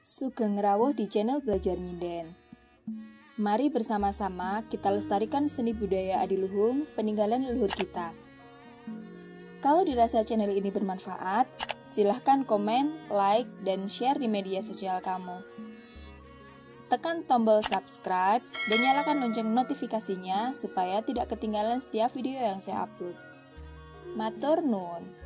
Sugeng rawuh di channel Belajar Nyinden. Mari bersama-sama kita lestarikan seni budaya adiluhung peninggalan leluhur kita. Kalau dirasa channel ini bermanfaat, silahkan komen, like, dan share di media sosial kamu. Tekan tombol subscribe dan nyalakan lonceng notifikasinya supaya tidak ketinggalan setiap video yang saya upload. Matur nuwun.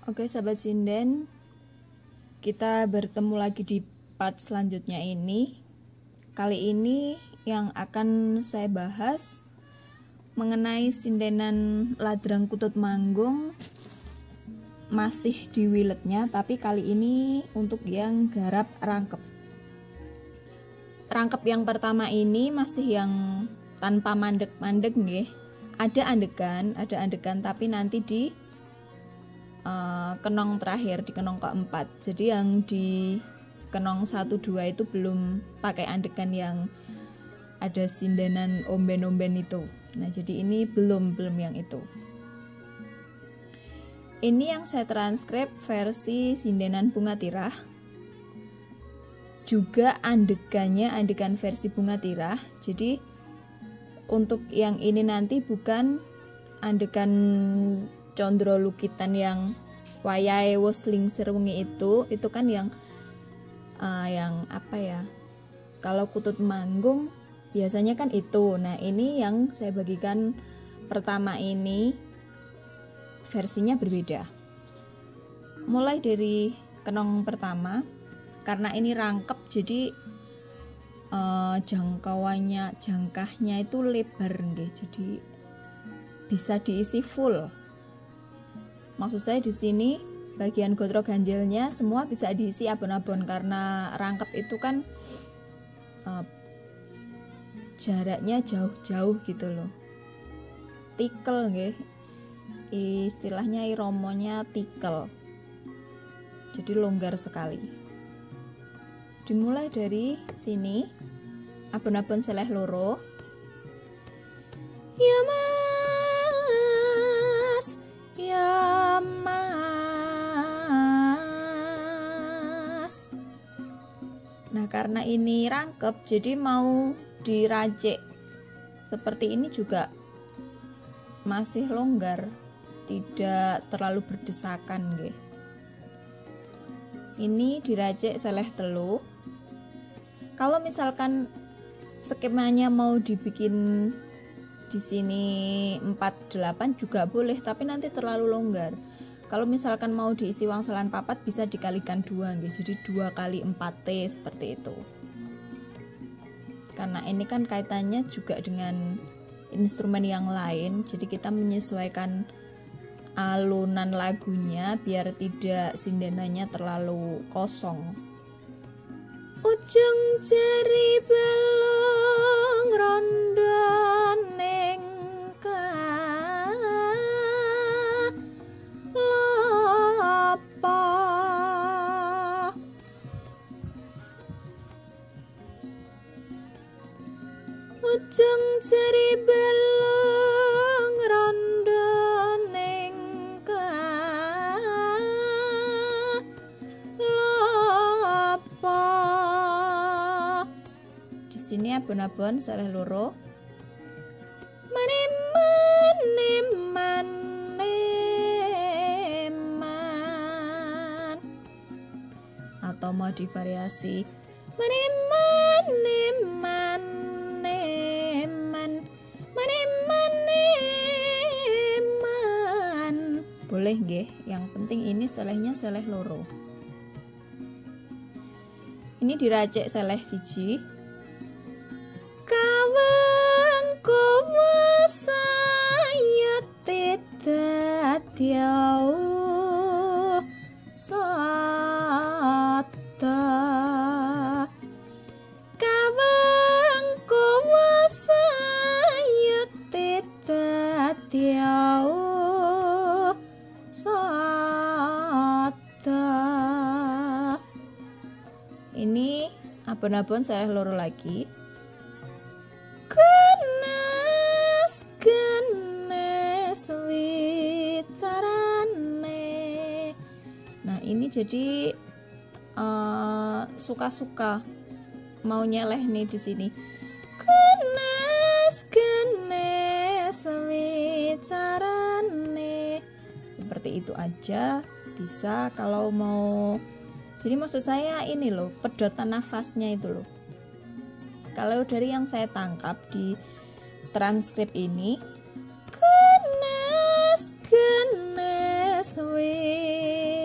Oke sahabat sinden, kita bertemu lagi di part selanjutnya ini. Kali ini yang akan saya bahas mengenai sindenan Ladrang Kutut Manggung, masih di wiletnya, tapi kali ini untuk yang garap rangkep. Rangkep yang pertama ini masih yang tanpa mandek-mandek nggih. Ada andekan tapi nanti di kenong terakhir, di kenong keempat. Jadi yang di kenong 1-2 itu belum pakai andekan yang ada sindenan omben-omben itu. Nah, jadi ini belum yang itu. Ini yang saya transkrip versi sindenan Bunga Tirah. Juga andekan versi Bunga Tirah. Jadi untuk yang ini nanti bukan andekan Condro Lukitan yang wayahe wus lingsir wengi itu kan yang apa ya? Kalau Kutut Manggung biasanya kan itu. Nah, ini yang saya bagikan pertama ini versinya berbeda. Mulai dari kenong pertama, karena ini rangkep jadi jangkahnya itu lebar nggih. Jadi bisa diisi full. Maksud saya di sini bagian gotro ganjilnya semua bisa diisi abon-abon karena rangkep itu kan jaraknya jauh-jauh gitu loh. Tikel nggih. Istilahnya iromonya tikel. Jadi longgar sekali. Dimulai dari sini abon-abon seleh loro. Ya Mas, ya Mas. Nah, karena ini rangkep jadi mau diracik seperti ini juga masih longgar, tidak terlalu berdesakan nggih. Ini diracik seleh telu. Kalau misalkan skemanya mau dibikin di sini 48 juga boleh, tapi nanti terlalu longgar. Kalau misalkan mau diisi wangsalan papat bisa dikalikan 2 nggih. Jadi 2 kali 4T seperti itu. Karena ini kan kaitannya juga dengan instrumen yang lain, jadi kita menyesuaikan alunan lagunya biar tidak sindenannya terlalu kosong. Ujung jari balung rondo ning lopo. Ujung jari balung rondo ning lopo. Di sini abon-abon seleh loro. Atau mau divariasi boleh nggih, yang penting ini selehnya seleh loro. Ini diracik seleh siji. Kawengku saya tidak jauh sota. Kawengku saya tidak jauh sota. Ini abon-abon seleh loro lagi. Genes wicarane ini jadi suka-suka mau nyeleh nih di sini. Genes wicarane, seperti itu aja bisa kalau mau. Jadi maksud saya ini loh, pedotan nafasnya itu loh. Kalau dari yang saya tangkap di transkrip ini, genes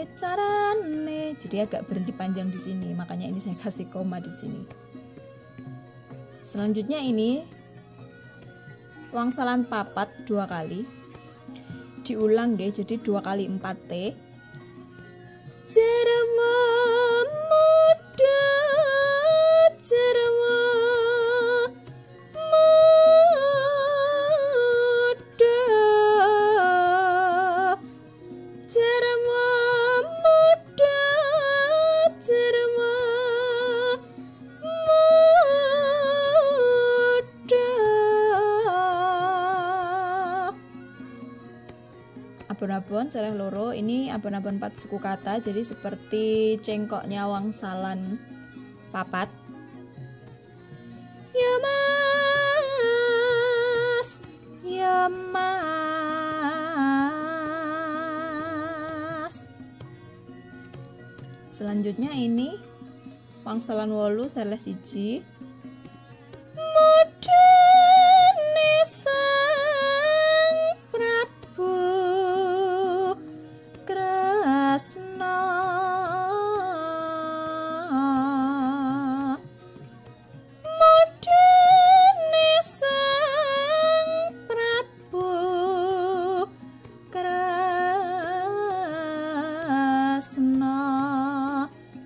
wicarane, jadi agak berhenti panjang di sini, makanya ini saya kasih koma di sini. Selanjutnya ini wangsalan papat 2 kali diulang deh, jadi 2 kali 4 T. Cerama muda, cerama muda, cerama muda, cerama abon-abon seleh loro, ini abon-abon 4 suku kata, jadi seperti cengkoknya wangsalan papat. Ya mas, ya mas. Selanjutnya ini wangsalan 8 seleh 1.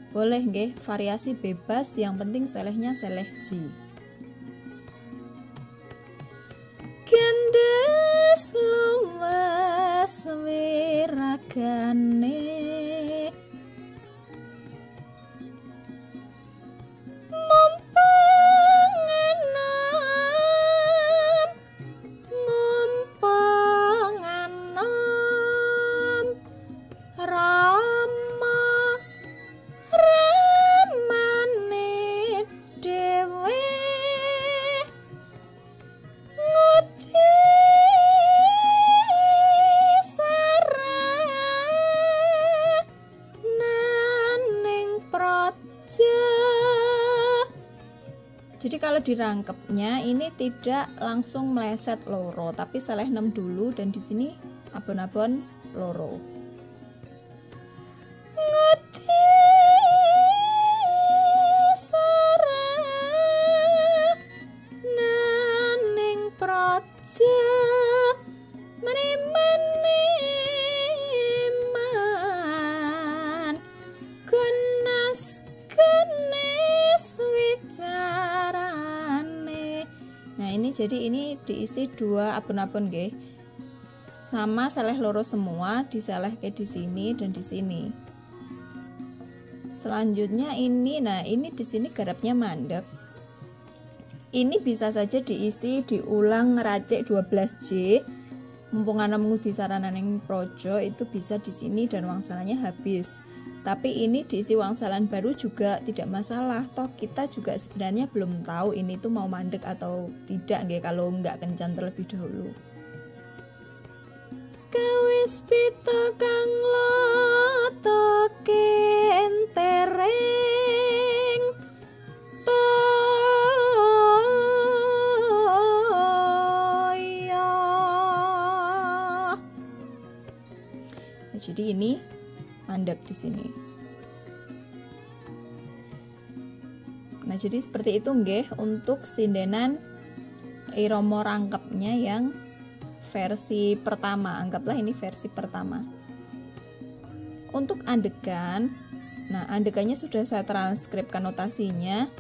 Boleh nggih, variasi bebas, yang penting selehnya seleh ji. Gendes luwes wiragane, jadi kalau dirangkepnya ini tidak langsung meleset loro, tapi seleh 6 dulu, dan di sini abon-abon loro. Nah ini jadi ini diisi 2 abon-abon nggih. Sama seleh loro semua, diseleh kayak di sini dan di sini. Selanjutnya ini, nah ini di sini garapnya mandek. Ini bisa saja diisi diulang ngeracik 12J. Mumpung ana ngudi saranan yang projo, itu bisa di sini dan wangsalannya habis. Tapi ini diisi wangsalan baru juga tidak masalah. Toh kita juga sebenarnya belum tahu ini tuh mau mandek atau tidak nggih kalau nggak kencan terlebih dahulu. Kawis pita kang lotoke entereng toya. Nah, jadi ini mandek di sini. Nah, jadi seperti itu nggih untuk sindenan irama rangkepnya yang versi pertama. Anggaplah ini versi pertama. Untuk adegan, nah adegannya sudah saya transkripkan notasinya.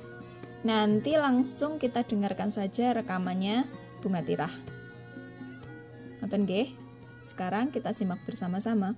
Nanti langsung kita dengarkan saja rekamannya Bunga Tirah. Ngoten nggih. Sekarang kita simak bersama-sama.